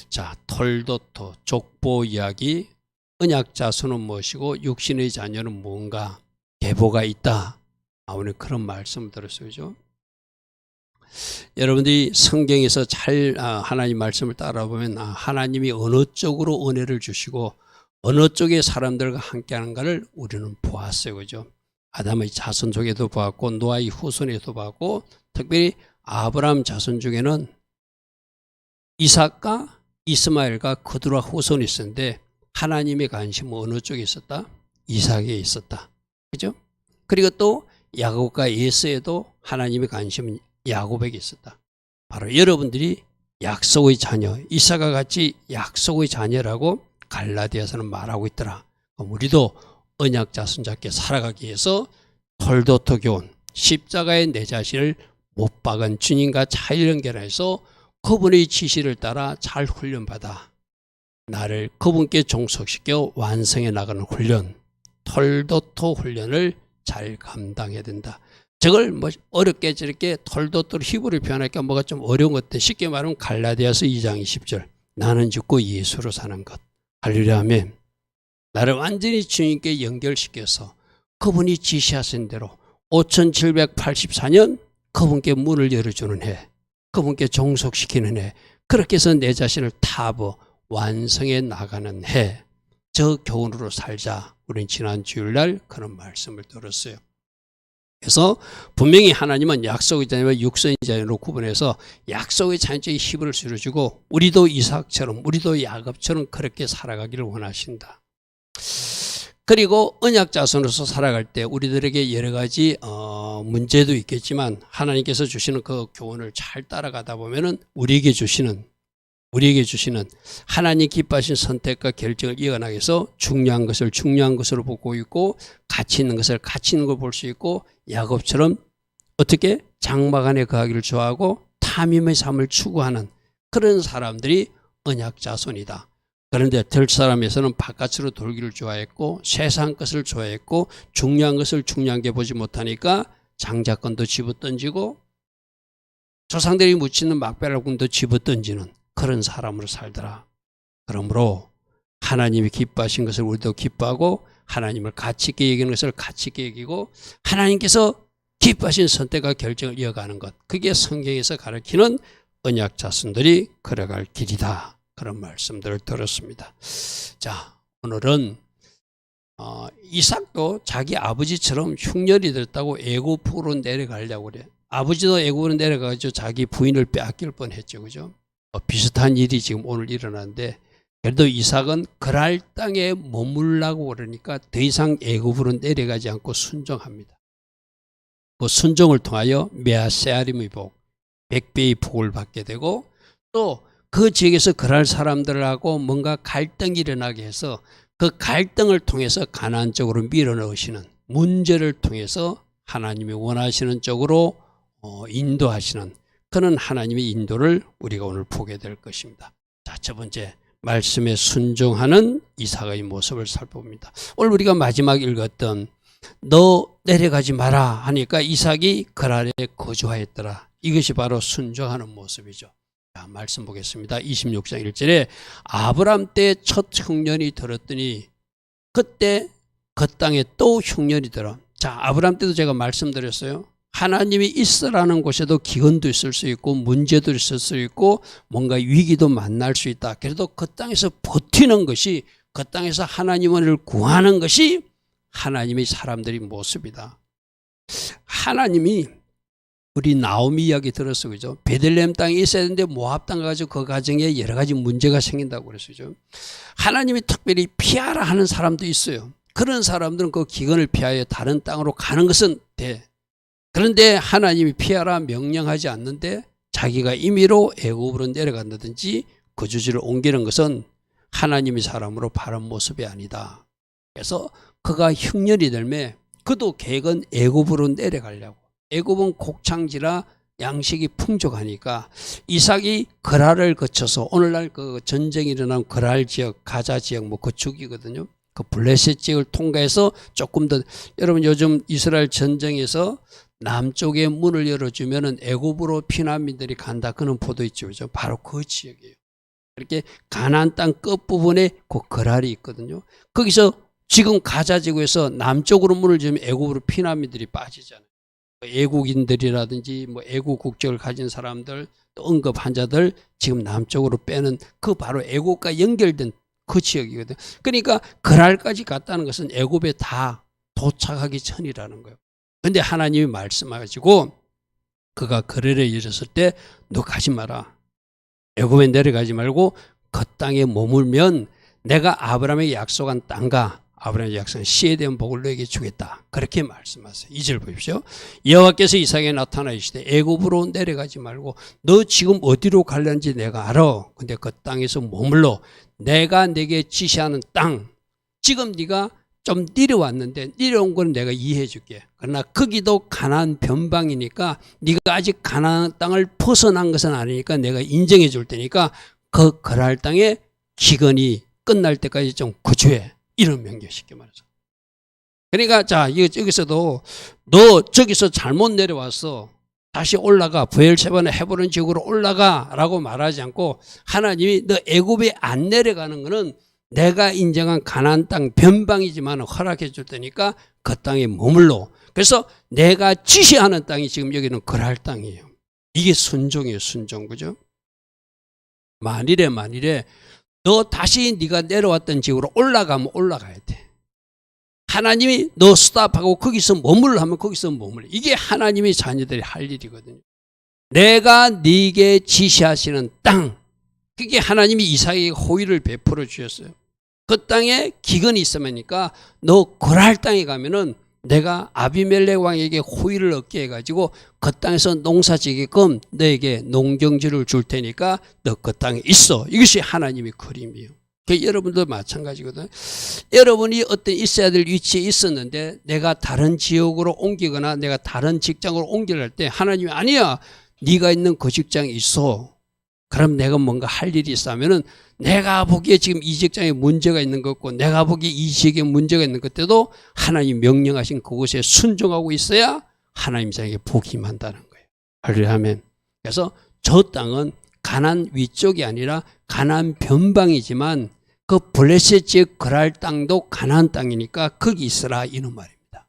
자, 톨도토 족보 이야기. 언약 자손은 무엇이고 육신의 자녀는 무언가 계보가 있다. 오늘 그런 말씀을 들었어요. 그죠? 여러분들이 성경에서 잘 하나님 말씀을 따라보면 하나님이 어느 쪽으로 은혜를 주시고 어느 쪽의 사람들과 함께하는가를 우리는 보았어요. 그죠? 아담의 자손 중에도 보았고 노아의 후손에도 보았고 특별히 아브라함 자손 중에는 이삭과 이스마엘과 그들과 후손이 있었는데 하나님의 관심은 어느 쪽에 있었다? 이삭에 있었다. 그죠? 그리고 또 야곱과 에서에도 하나님의 관심은 야곱에게 있었다. 바로 여러분들이 약속의 자녀, 이삭과 같이 약속의 자녀라고 갈라디아서는 말하고 있더라. 우리도 언약 자손답게 살아가기 위해서 톨도토 교훈, 십자가에 내 자신을 못 박은 주님과 잘 연결해서 그분의 지시를 따라 잘 훈련받아 나를 그분께 종속시켜 완성해 나가는 훈련, 톨도토 훈련을 잘 감당해야 된다. 저걸 뭐 어렵게 저렇게 톨도토로 히브리어 표현하니까 뭐가 좀 어려운 것 같아. 쉽게 말하면 갈라디아서 2장 20절 나는 죽고 예수로 사는 것. 할렐루야 아멘. 나를 완전히 주님께 연결시켜서 그분이 지시하신 대로 5784년 그분께 문을 열어주는 해, 그분께 종속시키는 해, 그렇게 해서 내 자신을 타버 완성해 나가는 해, 저 교훈으로 살자. 우린 지난 주일날 그런 말씀을 들었어요. 그래서 분명히 하나님은 약속의 자녀와 육선의 자녀로 구분해서 약속의 자녀의 힘을 실어주고 우리도 이삭처럼 우리도 야곱처럼 그렇게 살아가기를 원하신다. 그리고 언약 자손으로서 살아갈 때 우리들에게 여러 가지 문제도 있겠지만 하나님께서 주시는 그 교훈을 잘 따라가다 보면은 우리에게 주시는 하나님 기뻐하신 선택과 결정을 이어나가기 위해서 중요한 것을 중요한 것으로 보고 있고 가치 있는 것을 가치 있는 걸 볼 수 있고 야곱처럼 어떻게 장막 안에 거하기를 좋아하고 탐임의 삶을 추구하는 그런 사람들이 언약 자손이다. 그런데 들 사람에서는 바깥으로 돌기를 좋아했고 세상 것을 좋아했고 중요한 것을 중요하게 보지 못하니까 장자권도 집어던지고 조상들이 묻히는 막배라군도 집어던지는 그런 사람으로 살더라. 그러므로 하나님이 기뻐하신 것을 우리도 기뻐하고 하나님을 가치 있게 여기는 것을 가치 있게 여기고 하나님께서 기뻐하신 선택과 결정을 이어가는 것, 그게 성경에서 가르치는 언약 자손들이 걸어갈 길이다. 그런 말씀들을 들었습니다. 자, 오늘은 이삭도 자기 아버지처럼 흉년이 들었다고 애굽으로 내려가려고 그래. 아버지도 애굽으로 내려가가지고 자기 부인을 빼앗길 뻔했죠. 그죠? 비슷한 일이 지금 오늘 일어났는데 그래도 이삭은 그랄 땅에 머물라고 그러니까 더 이상 애굽으로 내려가지 않고 순종합니다. 그 순종을 통하여 메아세아림의 복, 100배의 복을 받게 되고 또 그 지역에서 그랄 사람들하고 뭔가 갈등이 일어나게 해서 그 갈등을 통해서 가나안 쪽으로 밀어넣으시는 문제를 통해서 하나님이 원하시는 쪽으로 인도하시는 그런 하나님의 인도를 우리가 오늘 보게 될 것입니다. 자, 첫 번째 말씀에 순종하는 이삭의 모습을 살펴봅니다. 오늘 우리가 마지막 읽었던 너 내려가지 마라 하니까 이삭이 그랄에 거주하였더라. 이것이 바로 순종하는 모습이죠. 자, 말씀 보겠습니다. 26장 1절에 아브람 때 첫 흉년이 들었더니 그때 그 땅에 또 흉년이 들어. 자, 아브람 때도 제가 말씀드렸어요. 하나님이 있으라는 곳에도 기근도 있을 수 있고 문제도 있을 수 있고 뭔가 위기도 만날 수 있다. 그래도 그 땅에서 버티는 것이, 그 땅에서 하나님을 구하는 것이 하나님의 사람들의 모습이다. 하나님이 우리 나오미 이야기 들었어, 그죠? 베들레헴 땅에 있어야 되는데 모압 땅 가지고 그 가정에 여러 가지 문제가 생긴다고 그랬어요. 하나님이 특별히 피하라 하는 사람도 있어요. 그런 사람들은 그 기근을 피하여 다른 땅으로 가는 것은 돼. 그런데 하나님이 피하라 명령하지 않는데 자기가 임의로 애굽으로 내려간다든지 거주지를 옮기는 것은 하나님의 사람으로 바른 모습이 아니다. 그래서 그가 흉년이 들매 그도 계획은 애굽으로 내려가려고. 애굽은 곡창지라 양식이 풍족하니까 이삭이 그랄을 거쳐서 오늘날 그 전쟁이 일어난 그랄 지역, 가자 지역 뭐 그쪽이거든요. 그 블레셋 지역을 통과해서 조금 더, 여러분 요즘 이스라엘 전쟁에서 남쪽에 문을 열어주면은 애굽으로 피난민들이 간다. 그는 포도 있죠, 그죠? 바로 그 지역이에요. 이렇게 가나안 땅 끝부분에 그 거랄이 있거든요. 거기서 지금 가자 지구에서 남쪽으로 문을 열면 애굽으로 피난민들이 빠지잖아요. 애국인들이라든지 뭐 애국 국적을 가진 사람들, 또 응급 환자들 지금 남쪽으로 빼는 그 바로 애국과 연결된 그 지역이거든요. 그러니까 거랄까지 갔다는 것은 애굽에 다 도착하기 전이라는 거예요. 근데 하나님이 말씀하시고 그가 거래를 이뤘을 때 너 가지 마라. 애굽에 내려가지 말고 그 땅에 머물면 내가 아브라함에게 약속한 땅과 아브라함에게 약속한 씨에 대한 복을 너에게 주겠다. 그렇게 말씀하세요. 2절 보십시오. 여호와께서 이삭에게 나타나시되 애굽으로 내려가지 말고 너 지금 어디로 가려는지 내가 알아. 근데 그 땅에서 머물러 내가 내게 지시하는 땅. 지금 네가 좀 내려왔는데 내려온 건 내가 이해해 줄게. 그러나 거기도 가나안 변방이니까 네가 아직 가나안 땅을 벗어난 것은 아니니까 내가 인정해 줄 테니까 그 거랄 땅에 기근이 끝날 때까지 좀 거주해. 이런 명령 쉽게 말해서. 그러니까 자 여기서도 너 저기서 잘못 내려와서 다시 올라가 브엘세바나 헤브론 지역으로 올라가라고 말하지 않고 하나님이 너 애굽에 안 내려가는 거는 내가 인정한 가나안 땅 변방이지만 허락해 줄 테니까 그 땅에 머물러. 그래서 내가 지시하는 땅이 지금 여기는 거랄 땅이에요. 이게 순종이에요. 순종. 그죠? 만일에 너 다시 네가 내려왔던 지역으로 올라가면 올라가야 돼. 하나님이 너 스탑하고 거기서 머물러 하면 거기서 머물러. 이게 하나님의 자녀들이 할 일이거든요. 내가 네게 지시하시는 땅. 그게 하나님이 이삭에게 호의를 베풀어 주셨어요. 그 땅에 기근이 있으니까 너 거랄 땅에 가면은 내가 아비멜렉 왕에게 호의를 얻게 해가지고 그 땅에서 농사 지게끔 너에게 농경지를 줄 테니까 너 그 땅에 있어. 이것이 하나님의 그림이에요. 여러분도 마찬가지거든요. 여러분이 어떤 있어야 될 위치에 있었는데 내가 다른 지역으로 옮기거나 내가 다른 직장으로 옮겨갈 때 하나님이 아니야. 네가 있는 그 직장에 있어. 그럼 내가 뭔가 할 일이 있으면은 내가 보기에 지금 이 직장에 문제가 있는 것 같고 내가 보기에 이 지역에 문제가 있는 것 때도 하나님 명령하신 그곳에 순종하고 있어야 하나님 자에게 복이 임한다는 거예요. 할렐루야 아멘. 그래서 저 땅은 가나안 위쪽이 아니라 가나안 변방이지만 그 블레셋 지역 거랄 땅도 가나안 땅이니까 거기 있으라 이런 말입니다.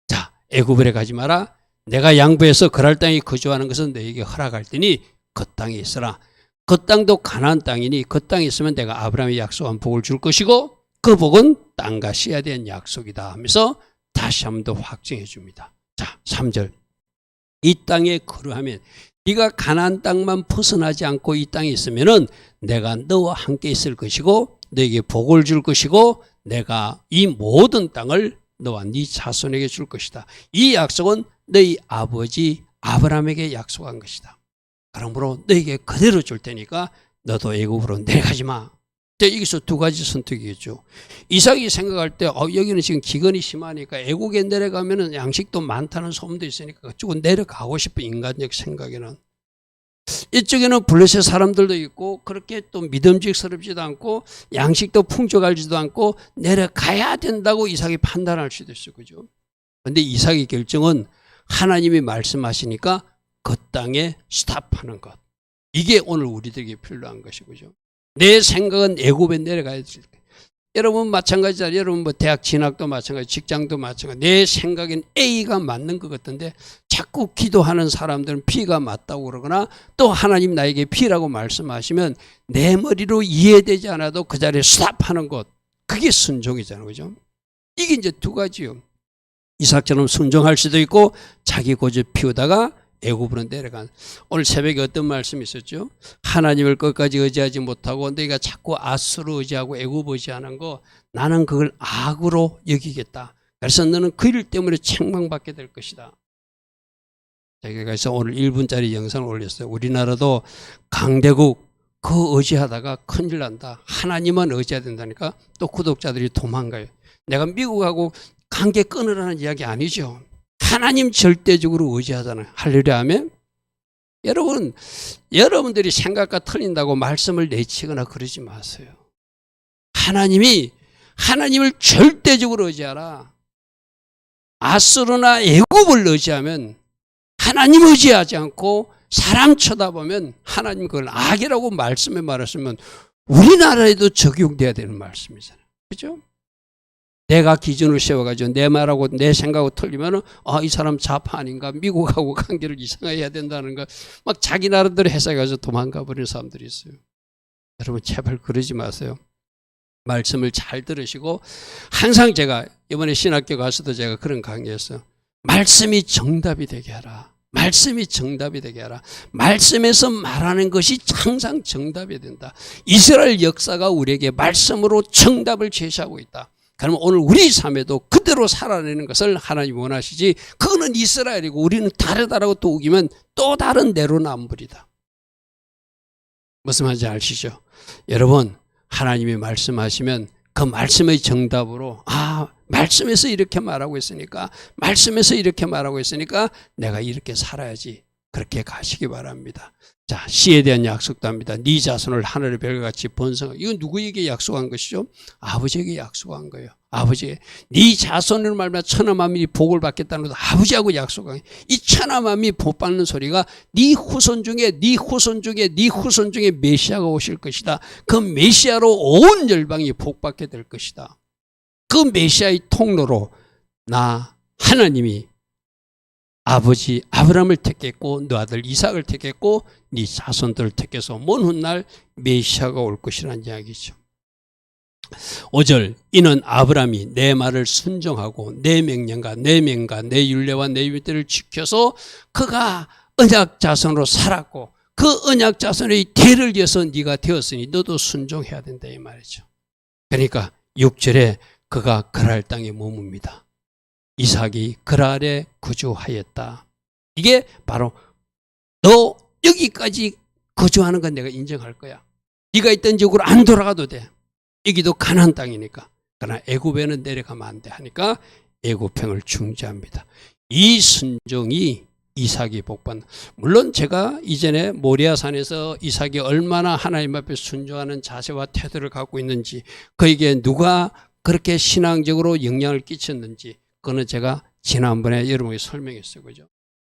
자, 애굽에 가지 마라. 내가 양보해서 거랄 땅에 거주하는 것은 너에게 허락할 테니 그 땅에 있으라. 그 땅도 가나안 땅이니 그 땅에 있으면 내가 아브라함이 약속한 복을 줄 것이고 그 복은 땅과 씨에 대한 약속이다 하면서 다시 한 번 더 확증해 줍니다. 자, 3절. 이 땅에 거류하면 네가 가나안 땅만 벗어나지 않고 이 땅에 있으면은 내가 너와 함께 있을 것이고 너에게 복을 줄 것이고 내가 이 모든 땅을 너와 네 자손에게 줄 것이다. 이 약속은 너희 아버지 아브라함에게 약속한 것이다. 그러므로 너에게 그대로 줄 테니까 너도 애굽으로 내려가지 마. 여기서 두 가지 선택이겠죠. 이삭이 생각할 때 여기는 지금 기근이 심하니까 애국에 내려가면 양식도 많다는 소문도 있으니까 그쪽은 내려가고 싶어. 인간적 생각에는. 이쪽에는 블레셋 사람들도 있고 그렇게 또 믿음직스럽지도 않고 양식도 풍족하지도 않고 내려가야 된다고 이삭이 판단할 수도 있어요. 그죠? 그런데 이삭의 결정은 하나님이 말씀하시니까 그 땅에 스탑하는 것. 이게 오늘 우리들에게 필요한 것이죠. 내 생각은 애굽에 내려가야 될 때. 여러분 마찬가지다. 여러분 뭐 대학 진학도 마찬가지, 직장도 마찬가지. 내 생각엔 A가 맞는 것 같은데 자꾸 기도하는 사람들은 B가 맞다고 그러거나 또 하나님 나에게 B라고 말씀하시면 내 머리로 이해되지 않아도 그 자리에 스탑하는 것. 그게 순종이잖아요. 그죠? 이게 이제 두 가지요. 이삭처럼 순종할 수도 있고 자기 고집 피우다가 애굽으로 내려간. 오늘 새벽에 어떤 말씀이 있었죠? 하나님을 끝까지 의지하지 못하고 너희가 자꾸 아수르 의지하고 애굽 의지하는 거 나는 그걸 악으로 여기겠다. 그래서 너는 그 일 때문에 책망받게 될 것이다. 제가 그래서 오늘 1분짜리 영상을 올렸어요. 우리나라도 강대국 그 의지하다가 큰일 난다. 하나님만 의지해야 된다니까 또 구독자들이 도망가요. 내가 미국하고 관계 끊으라는 이야기 아니죠. 하나님 절대적으로 의지하잖아요. 할렐루야 하면 여러분, 여러분들이 생각과 틀린다고 말씀을 내치거나 그러지 마세요. 하나님을 절대적으로 의지하라. 아수르나 애굽을 의지하면 하나님 의지하지 않고 사람 쳐다보면 하나님 그걸 악이라고 말씀에 말했으면 우리나라에도 적용돼야 되는 말씀이잖아요. 그죠? 내가 기준을 세워가지고 내 말하고 내 생각하고 틀리면 이 사람 좌파 아닌가, 미국하고 관계를 이상해야 된다는 거 막 자기 나름대로 해석해서 도망가 버리는 사람들이 있어요. 여러분 제발 그러지 마세요. 말씀을 잘 들으시고 항상 제가 이번에 신학교 가서도 제가 그런 강의했어요. 말씀이 정답이 되게 하라. 말씀이 정답이 되게 하라. 말씀에서 말하는 것이 항상 정답이 된다. 이스라엘 역사가 우리에게 말씀으로 정답을 제시하고 있다. 그러면 오늘 우리 삶에도 그대로 살아내는 것을 하나님 원하시지, 그거는 이스라엘이고 우리는 다르다라고 또 우기면 또 다른 내로남불이다. 무슨 말인지 아시죠? 여러분, 하나님이 말씀하시면 그 말씀의 정답으로 말씀에서 이렇게 말하고 있으니까, 말씀에서 이렇게 말하고 있으니까 내가 이렇게 살아야지, 그렇게 가시기 바랍니다. 자, 씨에 대한 약속도 합니다. 네 자손을 하늘의 별과 같이 번성하라. 이건 누구에게 약속한 것이죠? 아버지에게 약속한 거예요. 아버지에게. 네 자손을 말하면 천하 만민이 복을 받겠다는 것도 아버지하고 약속한 거예요. 이 천하 만민이 복 받는 소리가 네 후손 중에 네 후손 중에 네 후손 중에 메시아가 오실 것이다. 그 메시아로 온 열방이 복 받게 될 것이다. 그 메시아의 통로로 나 하나님이 아버지 아브라함을 택했고 너 아들 이삭을 택했고 네 자손들을 택해서 먼 훗날 메시아가 올 것이라는 이야기죠. 5절, 이는 아브라함이 내 말을 순종하고 내 명령과 내 명과 내 율례와 내 율대를 지켜서 그가 언약 자손으로 살았고 그 언약 자손의 대를 이어서 네가 되었으니 너도 순종해야 된다 이 말이죠. 그러니까 6절에 그가 그랄 땅에 머뭅니다. 이삭이 그랄에 거주하였다. 이게 바로 너 여기까지 거주하는 건 내가 인정할 거야. 네가 있던 지역으로 안 돌아가도 돼. 여기도 가나안 땅이니까. 그러나 애굽에는 내려가면 안 돼 하니까 애굽행을 중지합니다. 이 순종이 이삭이 복받는. 물론 제가 이전에 모리아산에서 이삭이 얼마나 하나님 앞에 순종하는 자세와 태도를 갖고 있는지, 그에게 누가 그렇게 신앙적으로 영향을 끼쳤는지, 그거는 제가 지난번에 여러분에게 설명했어요. 그죠?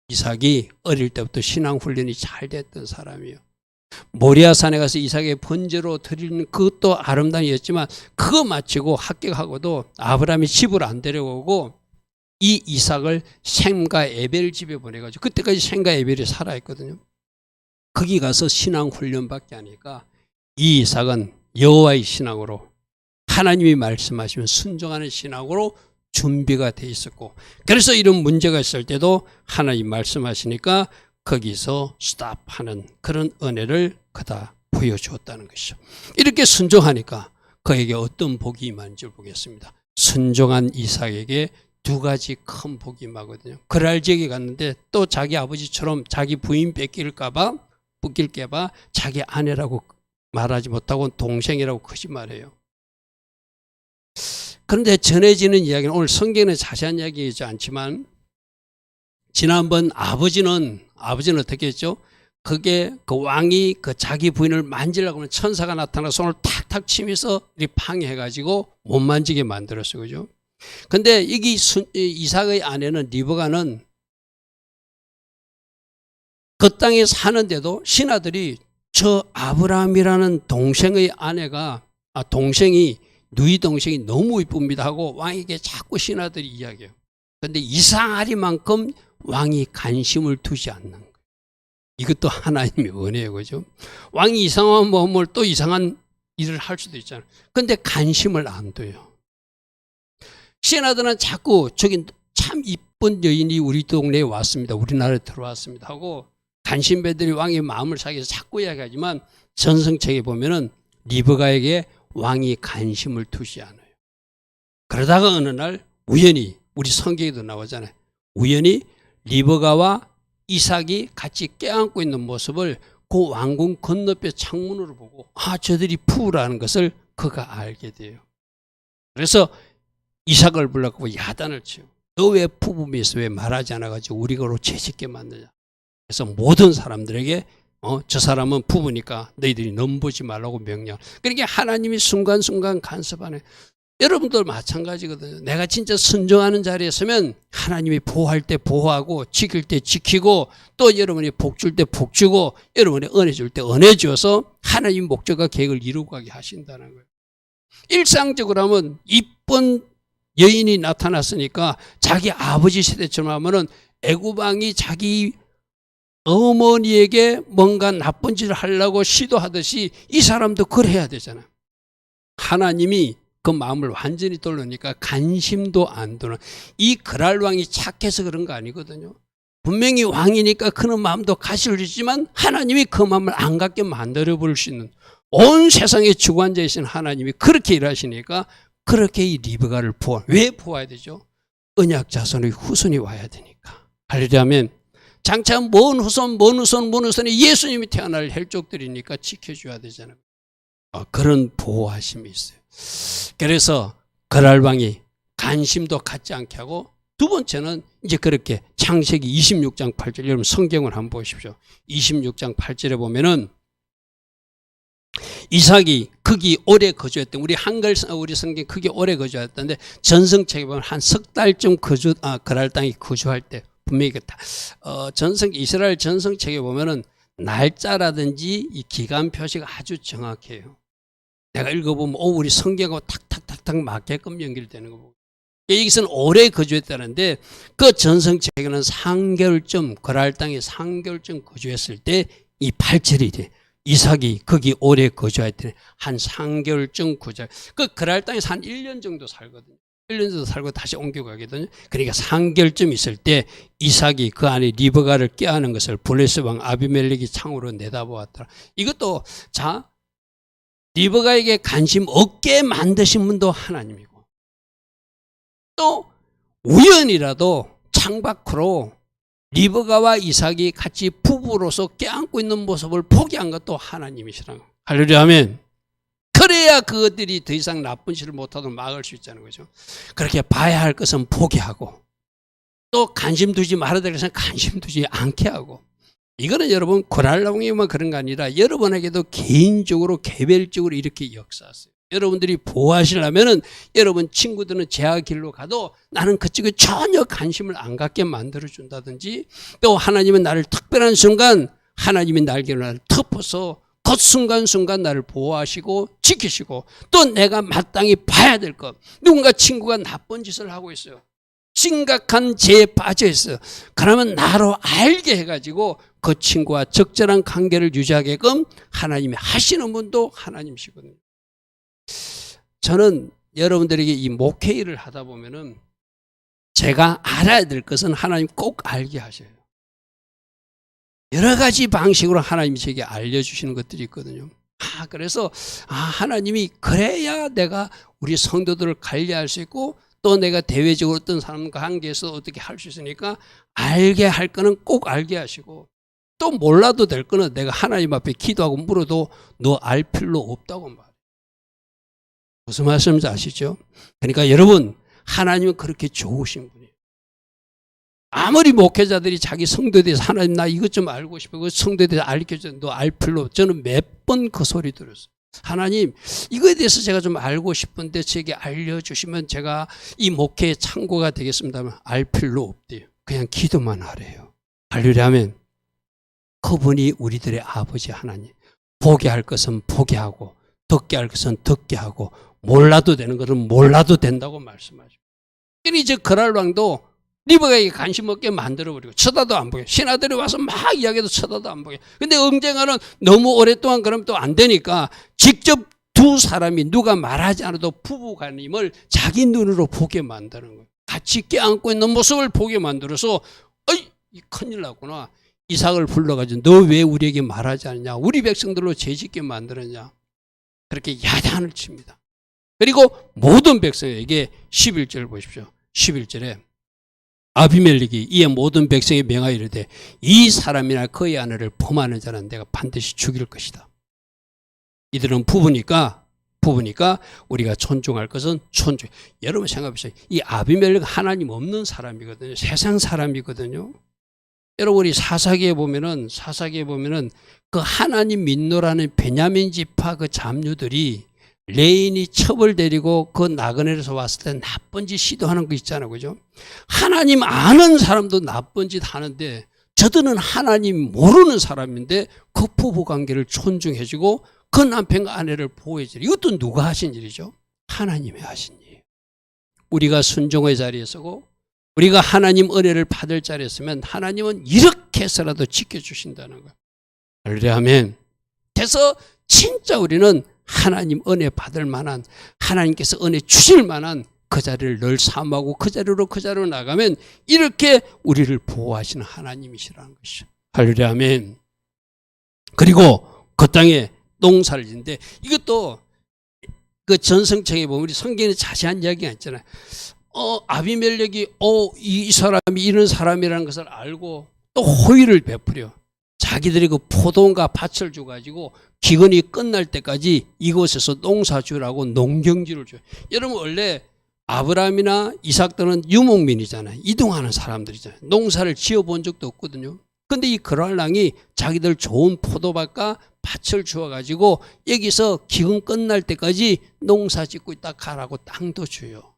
이삭이 어릴 때부터 신앙 훈련이 잘 됐던 사람이에요. 모리아산에 가서 이삭의 번제로 드리는 그것도 아름다운 일이었지만 그거 마치고 합격하고도 아브라함이 집으로 안 데려오고 이 이삭을 셈과 에벨 집에 보내가지고, 그때까지 셈과 에벨이 살아있거든요. 거기 가서 신앙 훈련밖에 안 하니까 이 이삭은 여호와의 신앙으로, 하나님이 말씀하시면 순종하는 신앙으로 준비가 돼 있었고, 그래서 이런 문제가 있을 때도 하나님 말씀하시니까 거기서 스탑하는 그런 은혜를 그다 보여주었다는 것이죠. 이렇게 순종하니까 그에게 어떤 복이 임하는지 보겠습니다. 순종한 이삭에게 두 가지 큰 복이 임하거든요. 그랄 지역에 갔는데 또 자기 아버지처럼 자기 부인 뺏길까봐 자기 아내라고 말하지 못하고 동생이라고 거짓말해요. 그런데 전해지는 이야기는, 오늘 성경에 자세한 이야기이지 않지만, 지난번 아버지는 어떻게 했죠? 그게 그 왕이 그 자기 부인을 만지려고 하면 천사가 나타나 손을 탁탁 치면서 방해해가지고 못 만지게 만들었어요. 그죠? 근데 여기 이삭의 아내는 리브가는 그 땅에 사는데도 신하들이 저 아브라함이라는 동생의 동생이 누이 동생이 너무 이쁩니다 하고 왕에게 자꾸 신하들이 이야기해요. 그런데 이상하리만큼 왕이 관심을 두지 않는 거예요. 이것도 하나님의 은혜예요. 그죠? 왕이 이상한 마음을 또 이상한 일을 할 수도 있잖아요. 그런데 관심을 안 둬요. 신하들은 자꾸 저기 참 이쁜 여인이 우리 동네에 왔습니다, 우리나라에 들어왔습니다 하고 간신배들이 왕의 마음을 사기 위해서 자꾸 이야기하지만, 전성책에 보면은 리브가에게 왕이 관심을 두지 않아요. 그러다가 어느 날 우연히, 우리 성경에도 나오잖아요. 우연히 리브가와 이삭이 같이 껴안고 있는 모습을 그 왕궁 건너편 창문으로 보고 저들이 부부라는 것을 그가 알게 돼요. 그래서 이삭을 불러가고 야단을 치고, 너 왜 부부면서 왜 말하지 않아가지고 우리가로 죄짓게 만드냐. 그래서 모든 사람들에게 저 사람은 부부니까 너희들이 넘보지 말라고 명령. 그러니까 하나님이 순간순간 간섭하네. 여러분도 마찬가지거든요. 내가 진짜 순종하는 자리에 서면 하나님이 보호할 때 보호하고 지킬 때 지키고 또 여러분이 복 줄 때 복 주고 여러분이 은혜 줄 때 은혜 주어서 하나님 목적과 계획을 이루고 가게 하신다는 거예요. 일상적으로 하면 이쁜 여인이 나타났으니까 자기 아버지 세대처럼 하면은 애굽 왕이 자기 어머니에게 뭔가 나쁜 짓을 하려고 시도하듯이 이 사람도 그래야 되잖아요. 하나님이 그 마음을 완전히 돌려니까 관심도 안 도는, 이 그랄 왕이 착해서 그런 거 아니거든요. 분명히 왕이니까 그런 마음도 가질 수 있지만 하나님이 그 마음을 안 갖게 만들어 버릴 수 있는, 온 세상의 주관자이신 하나님이 그렇게 일하시니까 그렇게 이 리브가를 왜 보아야 되죠? 언약 자손의 후손이 와야 되니까. 하려면 장차 먼 후손이 예수님이 태어날 혈족들이니까 지켜줘야 되잖아요. 그런 보호하심이 있어요. 그래서 그랄 왕이 관심도 갖지 않게 하고, 두 번째는 이제 그렇게 창세기 26장 8절, 여러분 성경을 한번 보십시오. 26장 8절에 보면은 이삭이 거기 오래 거주했던, 우리 성경 거기 오래 거주했던데 전성책에 보면 한 석 달쯤 그랄 땅에 거주할 때 분명히 이스라엘 전성책에 보면은 날짜라든지 이 기간 표시가 아주 정확해요. 내가 읽어보면 우리 성경하고 탁탁탁탁 맞게끔 연결되는 거 보고, 여기서는 오래 거주했다는데 그 전성책에는 3개월쯤 그랄 땅에 3개월쯤 거주했을 때 이 8절이 돼. 이삭이 거기 오래 거주했더니 한 3개월쯤 그랄 땅에서 한 1년 정도 살거든요. 1년 정도 살고 다시 옮겨가거든요. 그러니까 3개월쯤 있을 때 이삭이 그 안에 리브가를 껴안은 것을 블레셋 왕 아비멜렉이 창으로 내다보았더라. 이것도 리브가에게 관심 없게 만드신 분도 하나님이고, 또 우연이라도 창밖으로 리브가와 이삭이 같이 부부로서 껴안고 있는 모습을 보게 한 것도 하나님이시라는 거예요. 할렐루야 아멘. 그래야 그것들이 더 이상 나쁜 짓을 못하도록 막을 수 있다는 거죠. 그렇게 봐야 할 것은 보게 하고, 또 관심 두지 말아야 될 것은 관심 두지 않게 하고, 이거는 여러분 그랄왕에만 그런 거 아니라 여러분에게도 개인적으로 개별적으로 이렇게 역사하세요. 여러분들이 보호하시려면은 여러분 친구들은 제약 길로 가도 나는 그쪽에 전혀 관심을 안 갖게 만들어 준다든지, 또 하나님은 나를 특별한 순간 하나님이 날개로 나를 덮어서 그 순간순간 나를 보호하시고 지키시고, 또 내가 마땅히 봐야 될 것, 누군가 친구가 나쁜 짓을 하고 있어요. 심각한 죄에 빠져 있어요. 그러면 나로 알게 해가지고 그 친구와 적절한 관계를 유지하게끔 하나님이 하시는 분도 하나님이시거든요. 저는 여러분들에게 이 목회 일을 하다 보면은 제가 알아야 될 것은 하나님 꼭 알게 하셔요. 여러 가지 방식으로 하나님이 제게 알려주시는 것들이 있거든요. 그래서 하나님이 그래야 내가 우리 성도들을 관리할 수 있고, 또 내가 대외적으로 어떤 사람과 관계에서 어떻게 할 수 있으니까 알게 할 거는 꼭 알게 하시고, 또 몰라도 될 거는 내가 하나님 앞에 기도하고 물어도 너 알 필요 없다고 말해요. 무슨 말씀인지 아시죠? 그러니까 여러분, 하나님은 그렇게 좋으신 분이에요. 아무리 목회자들이 자기 성도에 대해서 하나님 나 이것 좀 알고 싶어, 그 성도에 대해서 알려줘, 너 알 필요 없어. 저는 몇 번 그 소리 들었어요. 하나님 이거에 대해서 제가 좀 알고 싶은데 제게 알려주시면 제가 이 목회의 참고가 되겠습니다만 알 필요 없대요. 그냥 기도만 하래요. 할렐루야 아멘. 그분이 우리들의 아버지 하나님, 보게 할 것은 보게 하고 듣게 할 것은 듣게 하고 몰라도 되는 것은 몰라도 된다고 말씀하죠. 이제 그랄 왕도 리브가에게 관심 없게 만들어버리고 쳐다도 안 보게, 신하들이 와서 막 이야기해도 쳐다도 안 보게. 근데 언젠가는 너무 오랫동안 그러면 또 안 되니까 직접 두 사람이 누가 말하지 않아도 부부간임을 자기 눈으로 보게 만드는 거예요. 같이 껴안고 있는 모습을 보게 만들어서 큰일 났구나. 이삭을 불러가지고 너 왜 우리에게 말하지 않냐, 우리 백성들로 죄짓게 만들었냐, 그렇게 야단을 칩니다. 그리고 모든 백성에게 11절 보십시오. 11절에 아비멜렉이 이에 모든 백성에 명하여 이르되 이 사람이나 그의 아내를 범하는 자는 내가 반드시 죽일 것이다. 이들은 부부니까 우리가 존중할 것은 존중. 여러분 생각해보세요. 이 아비멜렉 하나님 없는 사람이거든요. 세상 사람이거든요. 여러분 우리 사사기에 보면은 그 하나님 믿노라는 베냐민 지파 그 잡류들이 레인이 첩을 데리고 그 나그네에서 왔을 때 나쁜 짓 시도하는 거 있잖아요. 그죠? 하나님 아는 사람도 나쁜 짓 하는데 저들은 하나님 모르는 사람인데 그 부부 관계를 존중해주고 그 남편과 아내를 보호해주고 이것도 누가 하신 일이죠? 하나님이 하신 일이에요. 우리가 순종의 자리에 서고 우리가 하나님 은혜를 받을 자리에 서면 하나님은 이렇게 해서라도 지켜주신다는 거예요. 할렐루야 아멘. 그래서 진짜 우리는 하나님 은혜 받을 만한 하나님께서 은혜 주실 만한 그 자리를 늘 사모하고 그 자리로 나가면 이렇게 우리를 보호하시는 하나님이시라는 것이죠. 할렐루야 아멘. 그리고 그 땅에 농사를 짓는데 이것도 그 전성책에 보면 우리 성경에 자세한 이야기가 있잖아요. 아비멜렉이 이 사람이 이런 사람이라는 것을 알고 또 호의를 베풀려 자기들이 그 포도원과 밭을 줘가지고 기근이 끝날 때까지 이곳에서 농사 주라고 농경지를 줘요. 여러분 원래 아브라함이나 이삭들은 유목민이잖아요. 이동하는 사람들이잖아요. 농사를 지어본 적도 없거든요. 근데 이 그랄랑이 자기들 좋은 포도밭과 밭을 주어가지고 여기서 기근 끝날 때까지 농사 짓고 있다 가라고 땅도 줘요.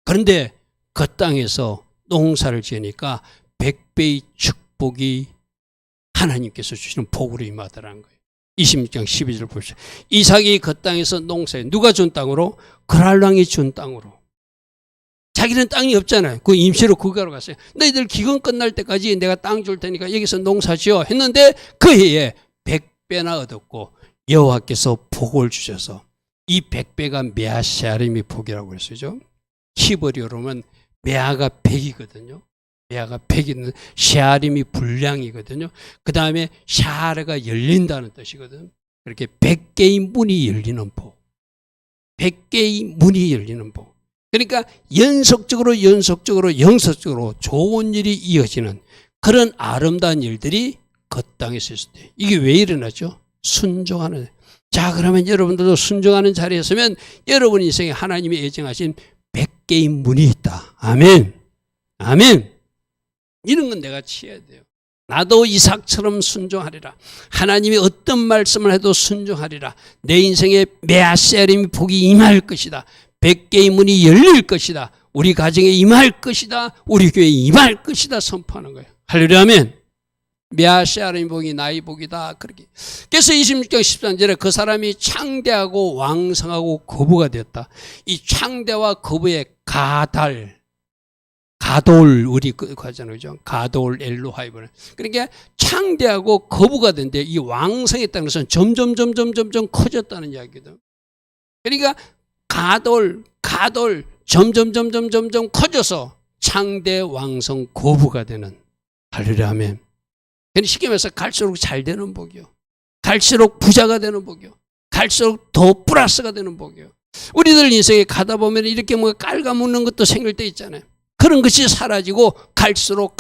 그런데 그 땅에서 농사를 지으니까 100배의 축복이 하나님께서 주시는 복으로 임하더라는 거예요. 26장 12절 보십시오. 이삭이 그 땅에서 농사해. 누가 준 땅으로? 그랄랑이 준 땅으로. 자기는 땅이 없잖아요. 그 임시로 거기로 갔어요. 너희들 기근 끝날 때까지 내가 땅 줄 테니까 여기서 농사 지어 했는데 그 해에 100배나 얻었고 여호와께서 복을 주셔서 이 100배가 메아시아림이 복이라고 그랬어요. 히브리어로는 메아가 100이거든요. 메아가 100이는 샤림이 분량이거든요. 그 다음에 샤르가 열린다는 뜻이거든요. 그렇게 100개의 문이 열리는 복. 100개의 문이 열리는 복. 그러니까 연속적으로 영속적으로 좋은 일이 이어지는 그런 아름다운 일들이 그 땅에서 있을 때 이게 왜 일어나죠? 순종하는. 자 그러면 여러분들도 순종하는 자리에 서면 여러분 인생에 하나님이 예정하신 100개의 문이 있다. 아멘. 아멘. 이런 건 내가 취해야 돼요. 나도 이삭처럼 순종하리라. 하나님이 어떤 말씀을 해도 순종하리라. 내 인생에 메아세림이 복이 임할 것이다. 100개의 문이 열릴 것이다. 우리 가정에 임할 것이다. 우리 교회에 임할 것이다. 선포하는 거예요. 할렐루야 아멘. 메아세림이 복이 나의 복이다. 그렇게. 그래서 26장 13절에 그 사람이 창대하고 왕성하고 거부가 되었다. 이 창대와 거부의 가돌 우리 하잖아요. 그죠? 가돌 엘로하이브는. 그러니까 창대하고 거부가 된데 이 왕성했다는 것은 점점 커졌다는 이야기거든. 그러니까 가돌 점점 커져서 창대 왕성 거부가 되는. 할렐루야 아멘. 쉽게 말해서 갈수록 잘 되는 복이요. 갈수록 부자가 되는 복이요. 갈수록 더 플러스가 되는 복이요. 우리들 인생에 가다 보면 이렇게 뭔가 깔아묻는 것도 생길 때 있잖아요. 그런 것이 사라지고 갈수록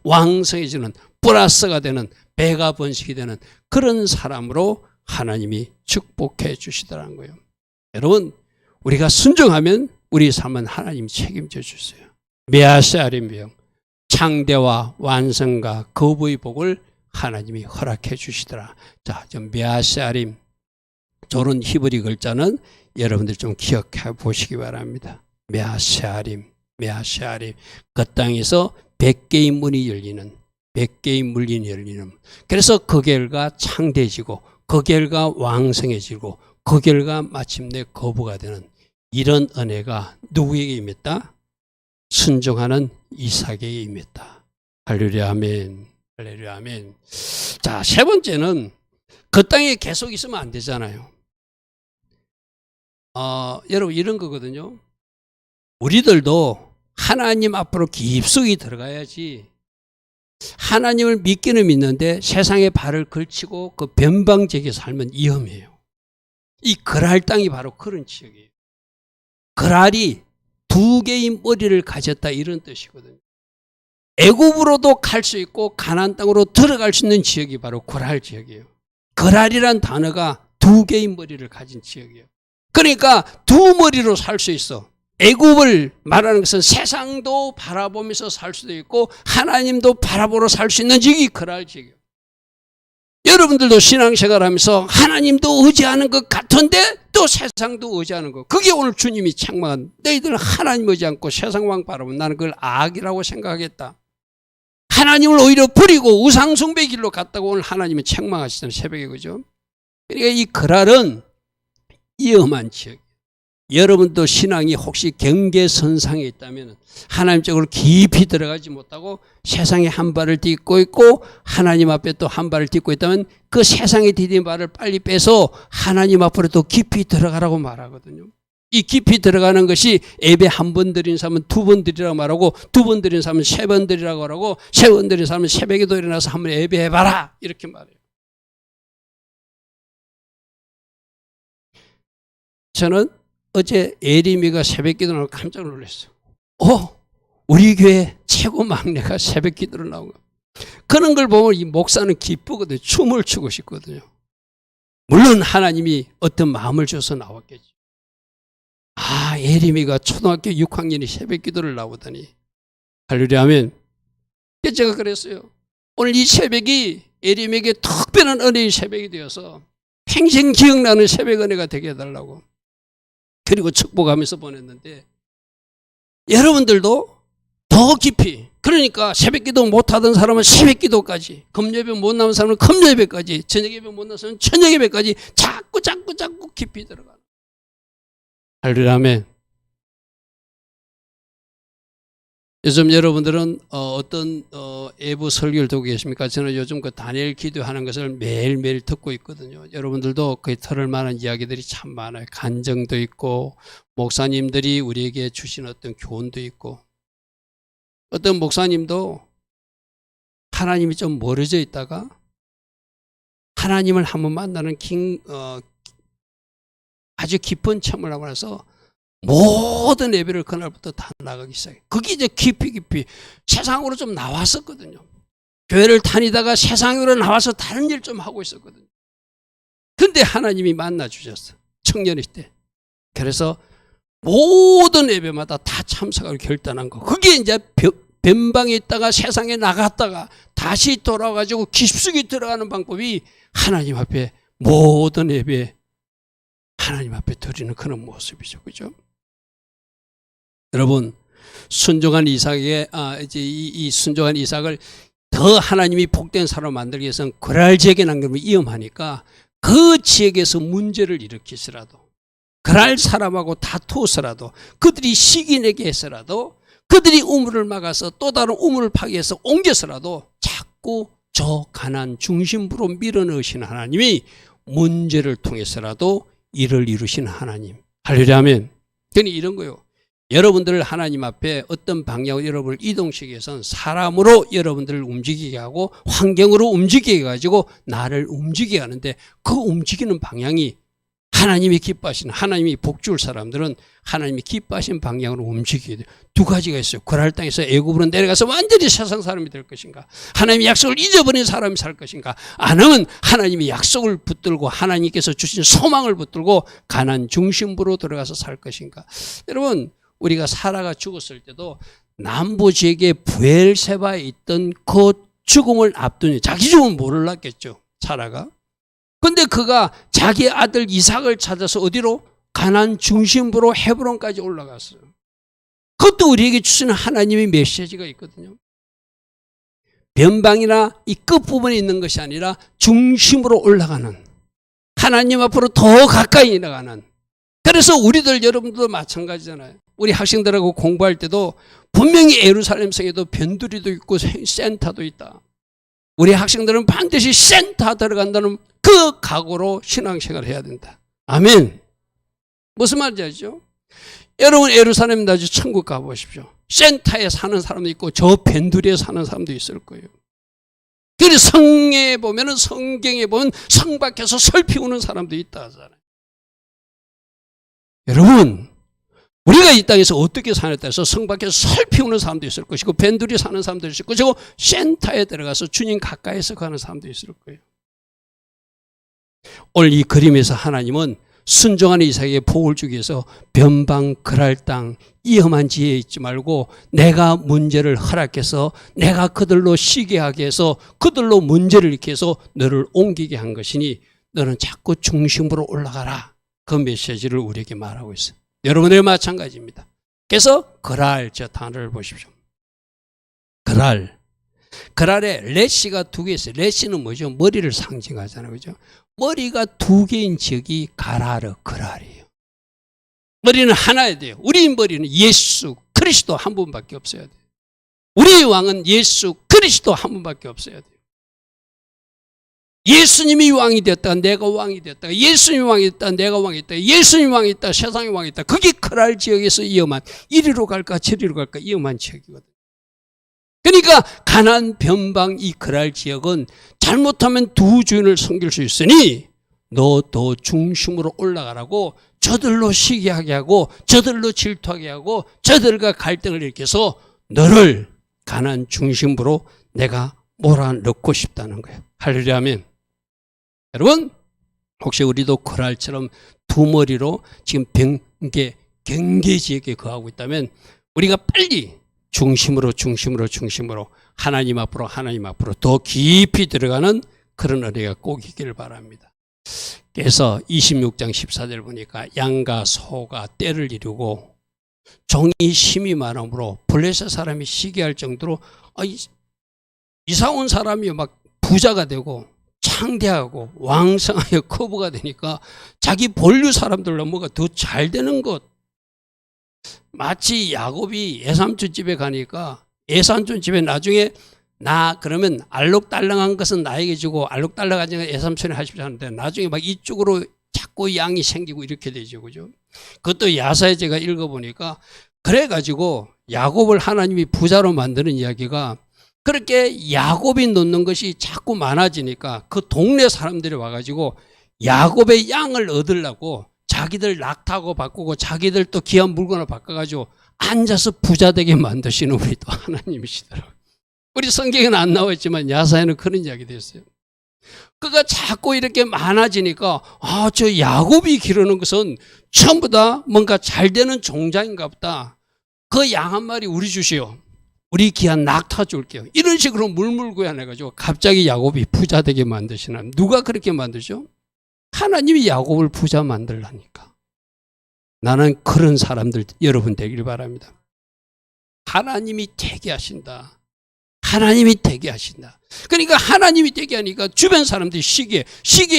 왕성해지는 플러스가 되는 배가 번식이 되는 그런 사람으로 하나님이 축복해 주시더라는 거예요. 여러분 우리가 순종하면 우리 삶은 하나님이 책임져 주세요. 메아세아림병 창대와 완성과 거부의 복을 하나님이 허락해 주시더라. 자, 좀 메아세아림 저런 히브리 글자는 여러분들 좀 기억해 보시기 바랍니다. 메아세아림 그 땅에서 100개의 문이 열리는 100개의 문이 열리는 그래서 그 결과 창대해지고 그 결과 왕성해지고 그 결과 마침내 거부가 되는 이런 은혜가 누구에게 임했다? 순종하는 이삭에게 임했다. 할렐루야 아멘. 할렐루야 아멘. 자, 세 번째는 그 땅에 계속 있으면 안 되잖아요. 여러분 이런 거거든요. 우리들도 하나님 앞으로 깊숙이 들어가야지 하나님을 믿기는 믿는데 세상에 발을 걸치고 그 변방지역에 살면 위험해요. 이 그랄 땅이 바로 그런 지역이에요. 그랄이 2개의 머리를 가졌다 이런 뜻이거든요. 애굽으로도 갈 수 있고 가나안 땅으로 들어갈 수 있는 지역이 바로 그랄 지역이에요. 그랄이란 단어가 2개의 머리를 가진 지역이에요. 그러니까 2머리로 살 수 있어. 애굽을 말하는 것은 세상도 바라보면서 살 수도 있고 하나님도 바라보러 살 수 있는 지역이 그랄 지역이에요. 여러분들도 신앙생활 하면서 하나님도 의지하는 것 같은데 또 세상도 의지하는 것. 그게 오늘 주님이 책망한, 너희들은 하나님 의지 않고 세상만 바라보면 나는 그걸 악이라고 생각하겠다. 하나님을 오히려 버리고 우상숭배 길로 갔다고 오늘 하나님은 책망하시잖아요. 새벽에. 그죠? 그러니까 이 거랄은 위험한 지역. 여러분도 신앙이 혹시 경계선상에 있다면 하나님 쪽으로 깊이 들어가지 못하고 세상에 한 발을 딛고 있고 하나님 앞에 또 한 발을 딛고 있다면 그 세상에 디딘 발을 빨리 빼서 하나님 앞으로 또 깊이 들어가라고 말하거든요. 이 깊이 들어가는 것이 예배 한 번 드린 사람은 두 번 드리라고 말하고 두 번 드린 사람은 세 번 드리라고 하고 세 번 드린 사람은 새벽에도 일어나서 한번 예배해봐라 이렇게 말해요. 저는 어제 예림이가 새벽 기도를 하고 깜짝 놀랐어요. 우리 교회 최고 막내가 새벽 기도를 나온 거예요. 그런 걸 보면 이 목사는 기쁘거든요. 춤을 추고 싶거든요. 물론 하나님이 어떤 마음을 줘서 나왔겠죠. 예림이가 초등학교 6학년이 새벽 기도를 나오다니. 할렐루야 하면. 제가 그랬어요. 오늘 이 새벽이 예림에게 특별한 은혜의 새벽이 되어서 평생 기억나는 새벽 은혜가 되게 해달라고. 그리고 축복하면서 보냈는데 여러분들도 더 깊이, 그러니까 새벽기도 못하던 사람은 새벽기도까지, 금요예배 못 나온 사람은 금요예배까지, 저녁예배 못 나온 사람은 저녁예배까지 자꾸 깊이 들어가는. 할렐루야 아멘. 요즘 여러분들은 어떤 예부 설교를 듣고 계십니까? 저는 요즘 그 다니엘 기도하는 것을 매일매일 듣고 있거든요. 여러분들도 그 들을 만한 이야기들이 참 많아요. 간증도 있고 목사님들이 우리에게 주신 어떤 교훈도 있고, 어떤 목사님도 하나님이 좀 멀어져 있다가 하나님을 한번 만나는 아주 깊은 체험을 하고 나서 모든 예배를 그날부터 다 나가기 시작해요. 그게 이제 깊이 세상으로 좀 나왔었거든요. 교회를 다니다가 세상으로 나와서 다른 일 좀 하고 있었거든요. 근데 하나님이 만나 주셨어. 청년일 때. 그래서 모든 예배마다 다 참석하기로 결단한 거. 그게 이제 변방에 있다가 세상에 나갔다가 다시 돌아와가지고 깊숙이 들어가는 방법이 하나님 앞에 모든 예배 하나님 앞에 드리는 그런 모습이죠. 그죠? 여러분, 순종한 이삭에게, 이제 이 순종한 이삭을 더 하나님이 복된 사람으로 만들기 위해서는 그랄 지역에 남기면 위험하니까 그 지역에서 문제를 일으키더라도, 그랄 사람하고 다투어서라도, 그들이 시기내게 해서라도, 그들이 우물을 막아서 또 다른 우물을 파괴해서 옮겨서라도 자꾸 저 가난 중심부로 밀어넣으시는 하나님이 문제를 통해서라도 일을 이루시는 하나님. 할렐루야 아멘. 그러니 이런 거요. 여러분들을 하나님 앞에 어떤 방향으로 여러분을 이동시키기 위해서는 사람으로 여러분들을 움직이게 하고 환경으로 움직이게 해가지고 나를 움직이게 하는데, 그 움직이는 방향이 하나님이 기뻐하시는, 하나님이 복줄 사람들은 하나님이 기뻐하시는 방향으로 움직이게 돼요. 두 가지가 있어요. 그랄 땅에서 애굽으로 내려가서 완전히 세상 사람이 될 것인가, 하나님의 약속을 잊어버린 사람이 살 것인가, 아니면 하나님의 약속을 붙들고 하나님께서 주신 소망을 붙들고 가난 중심부로 들어가서 살 것인가. 여러분, 우리가 사라가 죽었을 때도 남부 지역의 부엘세바에 있던 그 죽음을 앞두니, 자기 죽음은 몰랐겠죠, 사라가. 근데 그가 자기 아들 이삭을 찾아서 어디로? 가나안 중심부로 헤브론까지 올라갔어요. 그것도 우리에게 주시는 하나님의 메시지가 있거든요. 변방이나 이 끝부분에 있는 것이 아니라 중심으로 올라가는, 하나님 앞으로 더 가까이 나가는. 그래서 우리들 여러분들도 마찬가지잖아요. 우리 학생들하고 공부할 때도 분명히 예루살렘 성에도 변두리도 있고 센터도 있다. 우리 학생들은 반드시 센터 들어간다는 그 각오로 신앙생활을 해야 된다. 아멘. 무슨 말인지 알죠? 여러분, 예루살렘 나중에 천국 가보십시오. 센터에 사는 사람도 있고 저 변두리에 사는 사람도 있을 거예요. 그래서 성에 보면은, 성경에 보면 성 밖에서 설 피우는 사람도 있다 하잖아요. 여러분, 우리가 이 땅에서 어떻게 사느냐에 따라서 성 밖에서 설 피우는 사람도 있을 것이고 변두리 사는 사람도 있을 것이고 센터에 들어가서 주님 가까이서 가는 사람도 있을 거예요. 오늘 이 그림에서 하나님은 순종하는 이삭에게 복을 주기 위해서 변방 그랄 땅 이 험한 지혜에 있지 말고 내가 문제를 허락해서 내가 그들로 쉬게 하게 해서 그들로 문제를 일으켜 해서 너를 옮기게 한 것이니 너는 자꾸 중심으로 올라가라. 그 메시지를 우리에게 말하고 있어요. 여러분들이 마찬가지입니다. 그래서 그랄 저 단어를 보십시오. 그랄에 레시가 두 개 있어요. 레시는 뭐죠? 머리를 상징하잖아요. 그죠? 머리가 두 개인 지역이 가라르, 그랄이에요. 머리는 하나야 돼요. 우리 머리는 예수 그리스도 한 분밖에 없어야 돼요. 우리의 왕은 예수 그리스도 한 분밖에 없어야 돼요. 예수님이 왕이 됐다, 내가 왕이 됐다. 예수님이 왕이 됐다, 내가 왕이 됐다. 예수님이 왕이 됐다, 세상이 왕이 됐다. 그게 그랄 지역에서 위험한, 이리로 갈까 저리로 갈까 위험한 지역이거든요. 그러니까 가나안 변방 이 그랄 지역은 잘못하면 두 주인을 섬길 수 있으니 너 더 중심으로 올라가라고 저들로 시기하게 하고 저들로 질투하게 하고 저들과 갈등을 일으켜서 너를 가나안 중심으로 내가 몰아넣고 싶다는 거예요. 할렐루야 아멘. 여러분 혹시 우리도 그랄처럼 두 머리로 지금 경계지역에 거하고 있다면 우리가 빨리 중심으로 하나님 앞으로 더 깊이 들어가는 그런 은혜가 꼭 있기를 바랍니다. 그래서 26장 14절 보니까 양과 소가 떼를 이루고 종이 힘이 많으므로 블레셋 사람이 시기할 정도로 이사 온 사람이 막 부자가 되고 창대하고 왕성하게 커브가 되니까 자기 본류 사람들로 뭐가 더 잘 되는 것. 마치 야곱이 예삼촌 집에 가니까 예삼촌 집에 나중에 나 그러면 알록달랑한 것은 나에게 주고 알록달랑하지 않은 예삼촌이 하십시오 하는데 나중에 막 이쪽으로 자꾸 양이 생기고 이렇게 되죠. 그죠? 그것도 야사에 제가 읽어보니까 그래가지고 야곱을 하나님이 부자로 만드는 이야기가 그렇게 야곱이 놓는 것이 자꾸 많아지니까 그 동네 사람들이 와가지고 야곱의 양을 얻으려고 자기들 낙타고 바꾸고 자기들 또 귀한 물건을 바꿔가지고 앉아서 부자 되게 만드시는 우리 또 하나님이시더라고요. 우리 성경에는 안 나와 있지만 야사에는 그런 이야기도 있어요. 그가 자꾸 이렇게 많아지니까 저 야곱이 기르는 것은 전부 다 뭔가 잘 되는 종자인가 보다. 그 양 한 마리 우리 주시오. 우리 귀한 낙타 줄게요. 이런 식으로 물물교환해가지고 갑자기 야곱이 부자 되게 만드시나. 누가 그렇게 만드죠? 하나님이 야곱을 부자 만들라니까. 나는 그런 사람들 여러분 되길 바랍니다. 하나님이 되게 하신다. 하나님이 되게 하신다. 그러니까 하나님이 되게 하니까 주변 사람들이 시기해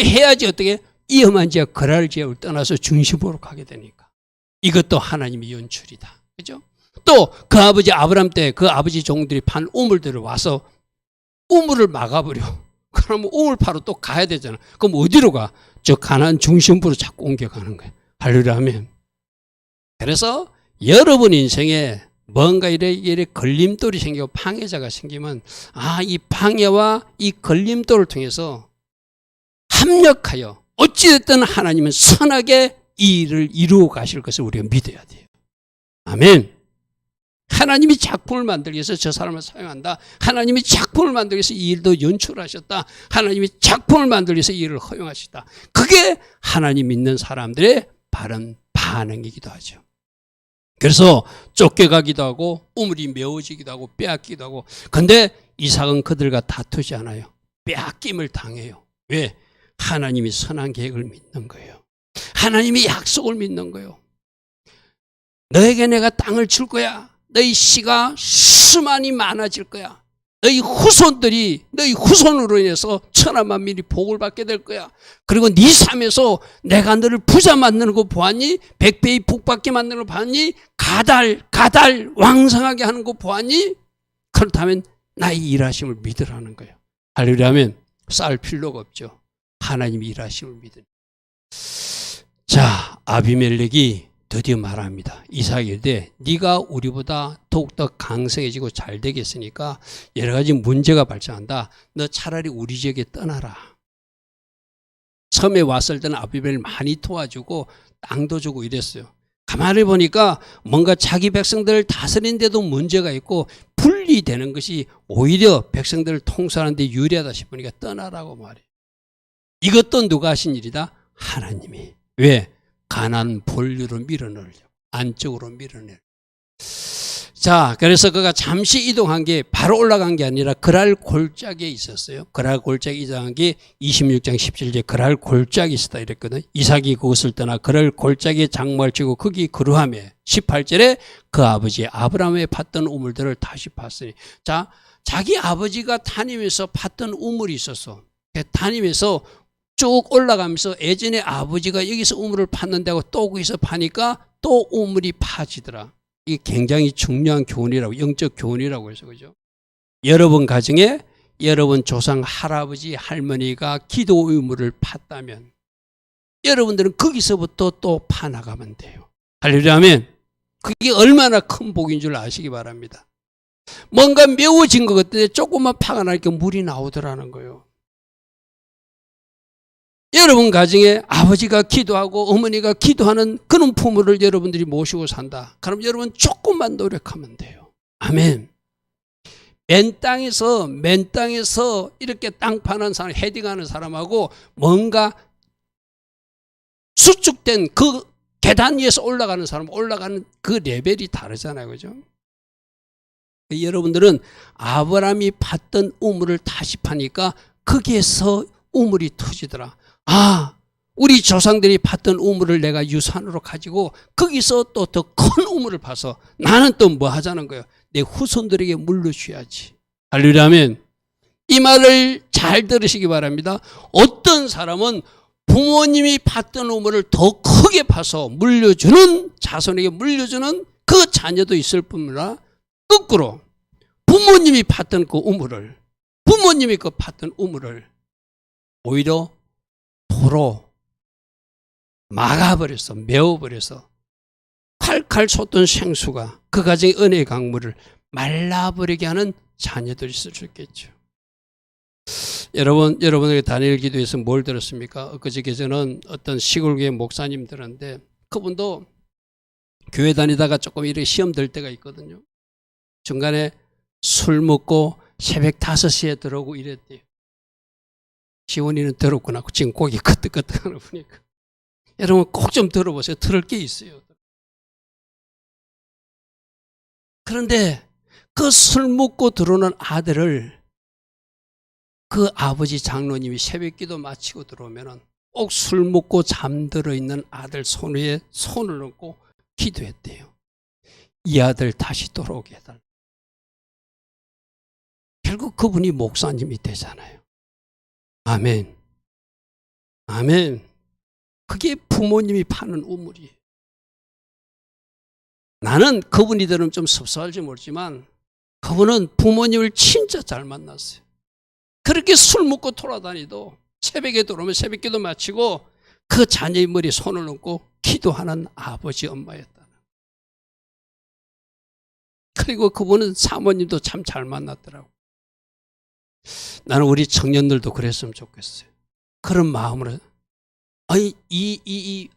해야지 어떻게 이 험한 지역 그랄 지역을 떠나서 중심으로 가게 되니까. 이것도 하나님의 연출이다. 그죠? 또 그 아버지 아브람 때 그 아버지 종들이 판 우물들을 와서 우물을 막아버려. 그러면 우물 파로 또 가야 되잖아. 그럼 어디로 가? 저 가나안 중심부로 자꾸 옮겨가는 거예요. 할렐루야 하면. 그래서 여러분 인생에 뭔가 이래 걸림돌이 생기고 방해자가 생기면 이 방해와 이 걸림돌을 통해서 합력하여 어찌됐든 하나님은 선하게 이 일을 이루어 가실 것을 우리가 믿어야 돼요. 아멘. 하나님이 작품을 만들기 위해서 저 사람을 사용한다. 하나님이 작품을 만들기 위해서 이 일도 연출하셨다. 하나님이 작품을 만들기 위해서 이 일을 허용하셨다. 그게 하나님 믿는 사람들의 바른 반응이기도 하죠. 그래서 쫓겨가기도 하고 우물이 메워지기도 하고 빼앗기도 하고. 근데 이삭은 그들과 다투지 않아요. 빼앗김을 당해요. 왜? 하나님이 선한 계획을 믿는 거예요. 하나님이 약속을 믿는 거예요. 너에게 내가 땅을 줄 거야. 너희 씨가 수만이 많아질 거야. 너희 후손으로 인해서 천하만민이 복을 받게 될 거야. 그리고 네 삶에서 내가 너를 부자 만드는 거 보았니? 백배의 복 받게 만드는 거 보았니? 가달 왕성하게 하는 거 보았니? 그렇다면 나의 일하심을 믿으라는 거예요. 할렐루야면 쌓을 필요가 없죠. 하나님이 일하심을 믿으니. 자, 아비멜렉이 드디어 말합니다. 이삭에게 이르되 네가 우리보다 더욱더 강성해지고 잘 되겠으니까 여러 가지 문제가 발생한다. 너 차라리 우리 지역에 떠나라. 처음에 왔을 때는 아비멜렉 많이 도와주고 땅도 주고 이랬어요. 가만히 보니까 뭔가 자기 백성들을 다스리는데도 문제가 있고 분리되는 것이 오히려 백성들을 통솔하는 데 유리하다 싶으니까 떠나라고 말해요. 이것도 누가 하신 일이다? 하나님이. 왜? 가난 본류로 밀어넣으려고, 안쪽으로 밀어내려고. 자, 그래서 그가 잠시 이동한 게 바로 올라간 게 아니라 그랄 골짜기에 있었어요. 그랄 골짜기에 이동한 게 26장 17절 그랄 골짜기 있었다 이랬거든. 이삭이 그것을 떠나 그랄 골짜기에 장막을 치고 거기 거류하며 18절에 그 아버지 아브라함의 팠던 우물들을 다시 팠으니. 자, 자기 아버지가 다니면서 팠던 우물이 있었어. 다니면서 쭉 올라가면서 예전에 아버지가 여기서 우물을 팠는데 하고 또 거기서 파니까 또 우물이 파지더라. 이게 굉장히 중요한 교훈이라고, 영적 교훈이라고 해서 그죠. 여러분 가정에 여러분 조상 할아버지 할머니가 기도 우물을 팠다면 여러분들은 거기서부터 또 파나가면 돼요. 할렐루야 아멘. 그게 얼마나 큰 복인 줄 아시기 바랍니다. 뭔가 메워진 것 같은데 조금만 파가 나니까 물이 나오더라는 거예요. 여러분 가정에 아버지가 기도하고 어머니가 기도하는 그런 부모를 여러분들이 모시고 산다. 그럼 여러분 조금만 노력하면 돼요. 아멘. 맨 땅에서 이렇게 땅 파는 사람, 헤딩하는 사람하고 뭔가 수축된 그 계단 위에서 올라가는 사람, 올라가는 그 레벨이 다르잖아요. 그죠? 여러분들은 아브라함이 팠던 우물을 다시 파니까 거기에서 우물이 터지더라. 아, 우리 조상들이 팠던 우물을 내가 유산으로 가지고 거기서 또 더 큰 우물을 파서 나는 또 뭐 하자는 거예요. 내 후손들에게 물려줘야지. 할렐루야 아멘. 이 말을 잘 들으시기 바랍니다. 어떤 사람은 부모님이 팠던 우물을 더 크게 파서 물려주는, 자손에게 물려주는 그 자녀도 있을 뿐만 아니라 거꾸로 부모님이 팠던 그 우물을, 부모님이 그 팠던 우물을 오히려 도로 막아버려서, 메워버려서 칼칼 솟던 생수가 그 가정의 은혜의 강물을 말라버리게 하는 자녀들이 있을 수 있겠죠. 여러분에게 다니엘 기도에서 뭘 들었습니까? 엊그저께 저는 어떤 시골교회 목사님 들었는데 그분도 교회 다니다가 조금 이렇게 시험 들 때가 있거든요. 중간에 술 먹고 새벽 5시에 들어오고 이랬대요. 시원이는 들었구나. 지금 고기 끄떡끄떡하는 보니까. 여러분 꼭 좀 들어보세요. 들을 게 있어요. 그런데 그 술 먹고 들어오는 아들을 그 아버지 장로님이 새벽 기도 마치고 들어오면은 꼭 술 먹고 잠들어 있는 아들 손 위에 손을 얹고 기도했대요. 이 아들 다시 돌아오게 해달라. 결국 그분이 목사님이 되잖아요. 아멘. 아멘. 그게 부모님이 파는 우물이에요. 나는 그분이들은 좀 섭섭할지 모르지만 그분은 부모님을 진짜 잘 만났어요. 그렇게 술 먹고 돌아다니도 새벽에 들어오면 새벽기도 마치고 그 자녀의 머리에 손을 얹고 기도하는 아버지 엄마였다. 그리고 그분은 사모님도 참 잘 만났더라고. 나는 우리 청년들도 그랬으면 좋겠어요. 그런 마음으로. 아니,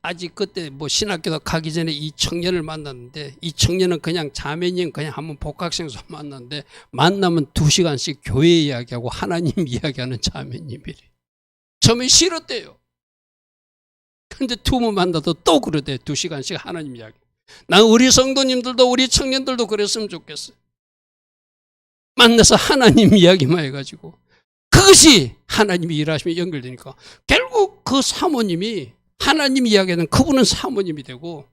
아직 그때 뭐 신학교도 가기 전에 이 청년을 만났는데 이 청년은 그냥 자매님 그냥 한번 복학생소 만났는데 만나면 2시간씩 교회 이야기하고 하나님 이야기하는 자매님이래. 처음에 싫었대요. 근데 두 번 만나도 또 그러대. 2시간씩 하나님 이야기. 난 우리 성도님들도 우리 청년들도 그랬으면 좋겠어요. 만나서 하나님 이야기만 해가지고 그것이 하나님이 일하시면 연결되니까 결국 그 사모님이 하나님 이야기하는 그분은 사모님이 되고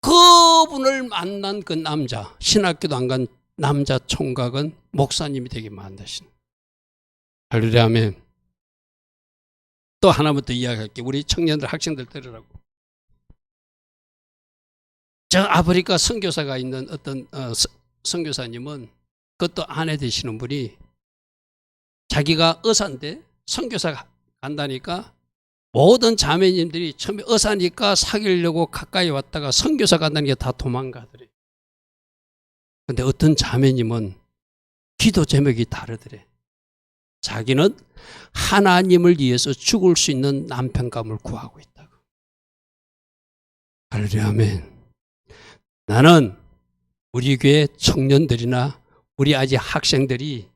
그분을 만난 그 남자, 신학교도 안 간 남자 총각은 목사님이 되게 만드신. 할렐루야 아멘. 또 하나부터 이야기할게. 우리 청년들 학생들 들으라고. 저 아프리카 선교사가 있는 어떤 선교사님은 그것도 아내 되시는 분이 자기가 의사인데 선교사가 간다니까 모든 자매님들이 처음에 의사니까 사귀려고 가까이 왔다가 선교사 간다니까 다 도망가더래. 근데 어떤 자매님은 기도 제목이 다르더래. 자기는 하나님을 위해서 죽을 수 있는 남편감을 구하고 있다고. 할렐루야 아멘. 나는 우리 교회 청년들이나 우리 아직 학생들이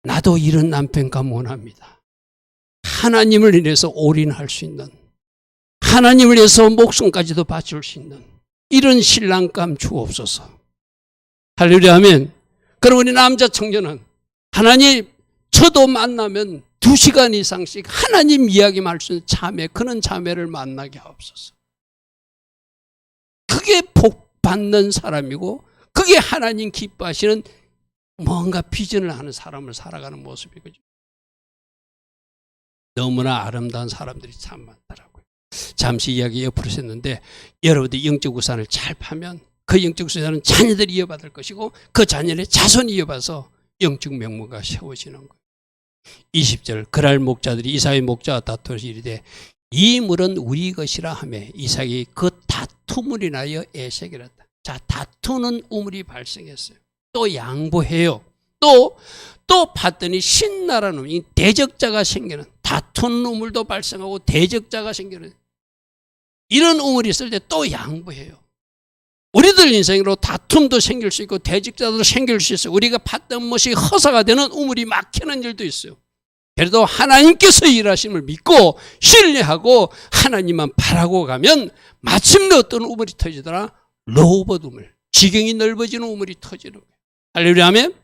나도 이런 남편감 원합니다. 하나님을 인해서 올인할 수 있는, 하나님을 위해서 목숨까지도 바칠 수 있는 이런 신랑감 주옵소서. 할렐루야 하면, 그럼 우리 남자 청년은 하나님, 저도 만나면 2시간 이상씩 하나님 이야기만 할 수 있는 자매, 그런 자매를 만나게 하옵소서. 그게 복 받는 사람이고, 그게 하나님 기뻐하시는 뭔가 비전을 하는 사람을 살아가는 모습이거든요. 너무나 아름다운 사람들이 참 많더라고요. 잠시 이야기 옆으로 했는데, 여러분들이 영적 우산을 잘 파면 그 영적 우산은 자녀들이 이어받을 것이고, 그 자녀의 자손이 이어받아서 영적 명문가 세워지는 거예요. 20절, 그날 목자들이 이삭의 목자와 다투어서 이르되 이 물은 우리 것이라 하며 이삭이 그 다툼을 인하여 에색이랐다. 자, 다투는 우물이 발생했어요. 또 양보해요. 또 봤더니 신나라는 우물, 대적자가 생기는, 다투는 우물도 발생하고 대적자가 생기는 이런 우물이 있을 때 또 양보해요. 우리들 인생으로 다툼도 생길 수 있고 대적자도 생길 수 있어요. 우리가 봤던 것이 허사가 되는 우물이 막히는 일도 있어요. 그래도 하나님께서 일하심을 믿고 신뢰하고 하나님만 바라고 가면 마침내 어떤 우물이 터지더라? 로봇 우물, 지경이 넓어지는 우물이 터지는 거예요. 할렐루야 하면,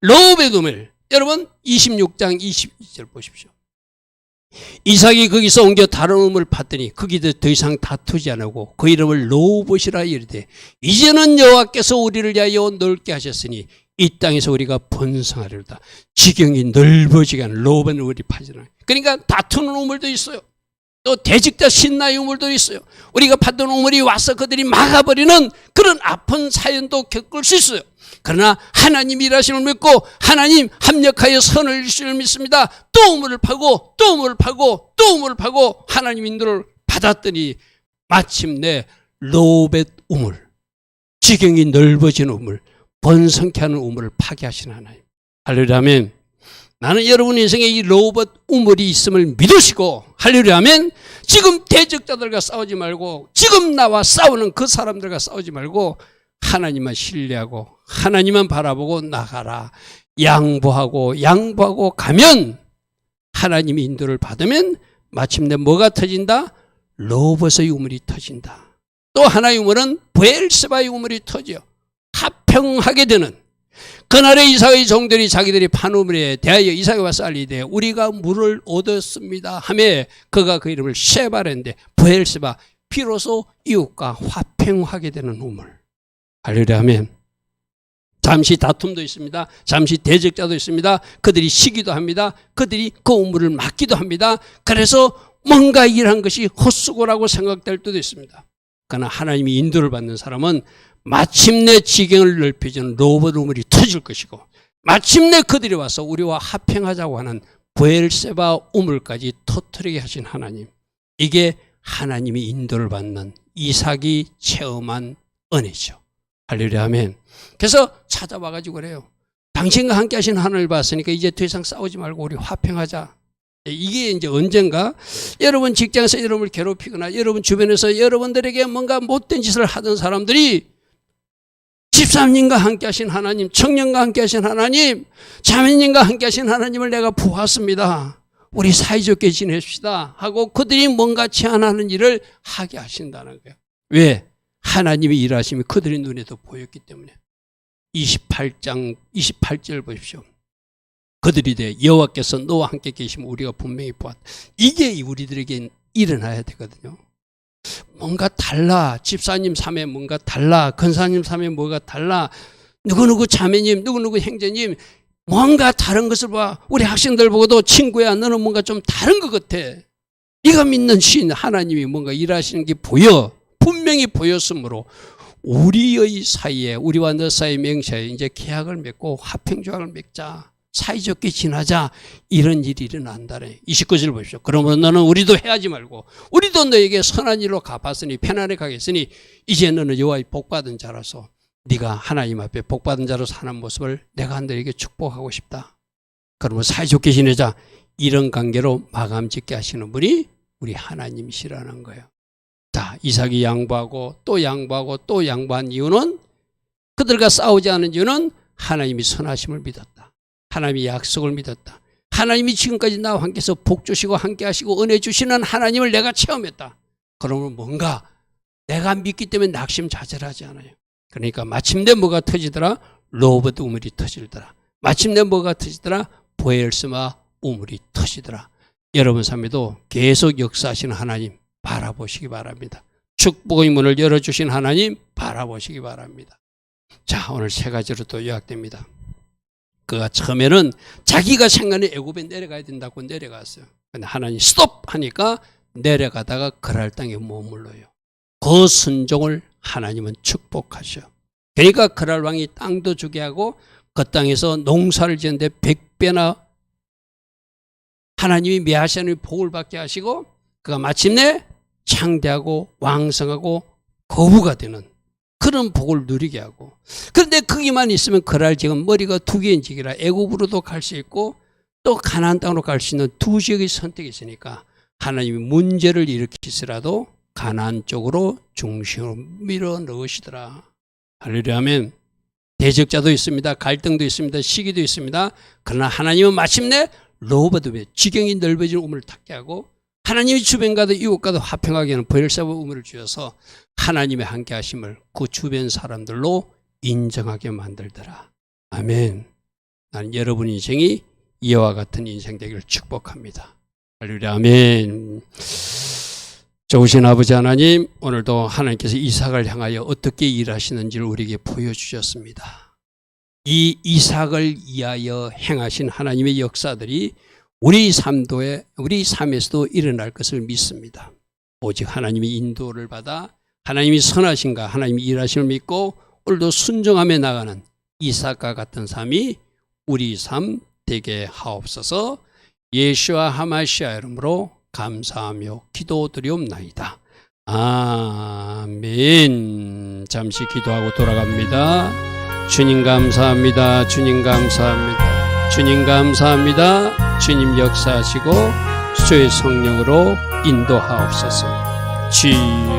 로봇 우물, 여러분 26장 22절 보십시오. 이삭이 거기서 옮겨 다른 우물을 팠더니 거기도 더 이상 다투지 않고 그 이름을 로봇이라 이르되 이제는 여호와께서 우리를 위하여 넓게 하셨으니 이 땅에서 우리가 번성하리로다. 지경이 넓어지게 하는 로봇 우물이 파지는. 그러니까 다투는 우물도 있어요. 또 대적자 신나의 우물도 있어요. 우리가 봤던 우물이 와서 그들이 막아버리는 그런 아픈 사연도 겪을 수 있어요. 그러나 하나님 일하심을 믿고 하나님 합력하여 선을 이루심을 믿습니다. 또 우물을 파고 또 우물을 파고 또 우물을 파고 하나님 인도를 받았더니 마침내 로벳 우물, 지경이 넓어진 우물, 번성케 하는 우물을 파게 하시는 하나님. 할렐루야 하면, 나는 여러분 인생에 이 로봇 우물이 있음을 믿으시고, 할렐루야 하면, 지금 대적자들과 싸우지 말고 지금 나와 싸우는 그 사람들과 싸우지 말고 하나님만 신뢰하고 하나님만 바라보고 나가라. 양보하고 가면, 하나님의 인도를 받으면 마침내 뭐가 터진다? 로봇의 우물이 터진다. 또 하나의 우물은 브엘세바의 우물이 터져 합평하게 되는, 그날에 이삭의 종들이 자기들이 판 우물에 대하여 이삭이 와서 알리되 우리가 물을 얻었습니다 하며 그가 그 이름을 세바랬는데, 브엘세바, 비로소 이웃과 화평하게 되는 우물. 할렐루야 하면, 잠시 다툼도 있습니다. 잠시 대적자도 있습니다. 그들이 시기도 합니다. 그들이 그 우물을 막기도 합니다. 그래서 뭔가 일한 것이 헛수고라고 생각될 때도 있습니다. 그러나 하나님이 인도를 받는 사람은 마침내 지경을 넓혀주는 로봇 우물이 터질 것이고, 마침내 그들이 와서 우리와 화평하자고 하는 브엘세바 우물까지 터뜨리게 하신 하나님. 이게 하나님이 인도를 받는 이삭이 체험한 은혜죠. 할렐루야 아멘. 그래서 찾아와가지고 그래요. 당신과 함께 하신 하나님을 봤으니까 이제 더 이상 싸우지 말고 우리 화평하자. 이게 이제 언젠가 여러분 직장에서 여러분을 괴롭히거나 여러분 주변에서 여러분들에게 뭔가 못된 짓을 하던 사람들이 집사님과 함께 하신 하나님, 청년과 함께 하신 하나님, 자매님과 함께 하신 하나님을 내가 보았습니다. 우리 사이좋게 지냅시다 하고 그들이 뭔가 제안하는 일을 하게 하신다는 거예요. 왜? 하나님의 일하심이 그들의 눈에도 보였기 때문에. 28장 28절 보십시오. 그들이 돼 여호와께서 너와 함께 계시면 우리가 분명히 보았다. 이게 우리들에게 일어나야 되거든요. 뭔가 달라. 집사님 삶에 뭔가 달라. 권사님 삶에 뭐가 달라. 누구누구 자매님, 누구누구 형제님, 뭔가 다른 것을 봐. 우리 학생들 보고도 친구야, 너는 뭔가 좀 다른 것 같아. 네가 믿는 신 하나님이 뭔가 일하시는 게 보여. 분명히 보였으므로 우리의 사이에, 우리와 너 사이 맹세에 이제 계약을 맺고 화평조약을 맺자. 사이좋게 지나자. 이런 일이 일어난다네. 29절 보십시오. 그러면 너는 우리도 해하지 말고 우리도 너에게 선한 일로 갚았으니 편안하게 가겠으니 이제 너는 여호와의 복받은 자라서 네가 하나님 앞에 복받은 자로 사는 모습을 내가 너에게 축복하고 싶다. 그러면 사이좋게 지내자. 이런 관계로 마감 짓게 하시는 분이 우리 하나님이시라는 거예요. 자, 이삭이 양보하고 또 양보하고 또 양보한 이유는, 그들과 싸우지 않은 이유는 하나님이 선하심을 믿었다. 하나님이 약속을 믿었다. 하나님이 지금까지 나와 함께해서 복 주시고 함께 하시고 은혜 주시는 하나님을 내가 체험했다. 그러면 뭔가 내가 믿기 때문에 낙심자절하지 않아요. 그러니까 마침내 뭐가 터지더라? 로봇 우물이 터지더라. 마침내 뭐가 터지더라? 보엘스마 우물이 터지더라. 여러분 삶에도 계속 역사하시는 하나님 바라보시기 바랍니다. 축복의 문을 열어주신 하나님 바라보시기 바랍니다. 자, 오늘 세 가지로 또 요약됩니다. 그가 처음에는 자기가 생각하는 애굽에 내려가야 된다고 내려갔어요. 근데 하나님 스톱 하니까 내려가다가 그랄 땅에 머물러요. 그 순종을 하나님은 축복하셔. 그러니까 그랄 왕이 땅도 주게 하고 그 땅에서 농사를 지는데 100배나 하나님이 메하시아의 복을 받게 하시고 그가 마침내 창대하고 왕성하고 거부가 되는 그런 복을 누리게 하고, 그런데 거기만 있으면 그랄 지금 머리가 두 개인 지기라 애굽으로도 갈 수 있고 또 가나안 땅으로 갈 수 있는 두 지역의 선택이 있으니까 하나님이 문제를 일으키시라도 가나안 쪽으로 중심으로 밀어 넣으시더라. 할렐루야 아멘. 대적자도 있습니다. 갈등도 있습니다. 시기도 있습니다. 그러나 하나님은 마침내 로버드의 지경이 넓어진 우물을 닫게 하고 하나님이 주변과도 이웃과도 화평하게 하는 보엘세바 우물을 주셔서 하나님의 함께 하심을 그 주변 사람들로 인정하게 만들더라. 아멘. 나는 여러분 인생이 이와 같은 인생 되기를 축복합니다. 할렐루야 아멘. 좋으신 아버지 하나님, 오늘도 하나님께서 이삭을 향하여 어떻게 일하시는지를 우리에게 보여주셨습니다. 이 이삭을 위하여 행하신 하나님의 역사들이 우리 삶에서도 일어날 것을 믿습니다. 오직 하나님의 인도를 받아 하나님이 선하신가 하나님이 일하심을 믿고 오늘도 순종하며 나가는 이삭과 같은 삶이 우리 삶 되게 하옵소서. 예수와 하마시아 이름으로 감사하며 기도드리옵나이다. 아멘. 잠시 기도하고 돌아갑니다. 주님 감사합니다. 주님 감사합니다. 주님 감사합니다. 주님 역사하시고 주의 성령으로 인도하옵소서. 주여